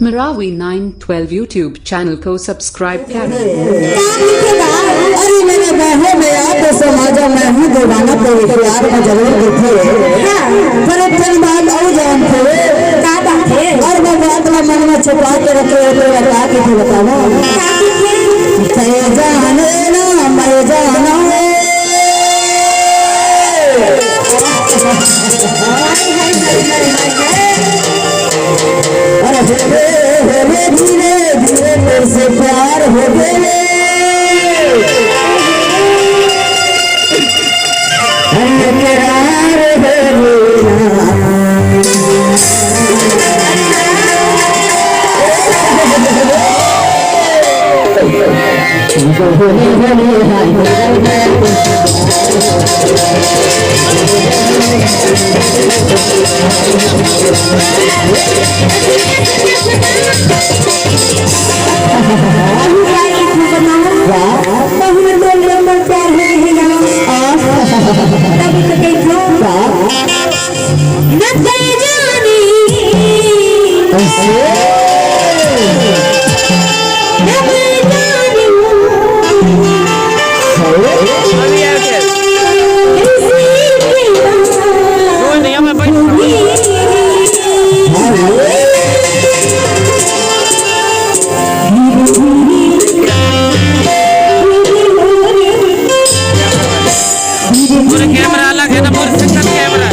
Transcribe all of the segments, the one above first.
Maravi 912 YouTube channel को subscribe करें। अरे मेरे बहन में आप समाजा में ही दीवाना तो प्यार में जरूर देखिए पर फिर बात और जान थे का बात है और मैं बात में मन में छुपा के रखे तो बता के बताओ क्या जाने ना मैं जाना अरे धीरे धीरे मेरे से प्यार हो गए कैमरा अलग है ना, पूरे सिस्टम कैमरा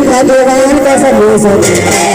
भगवान का सब हो सकता है।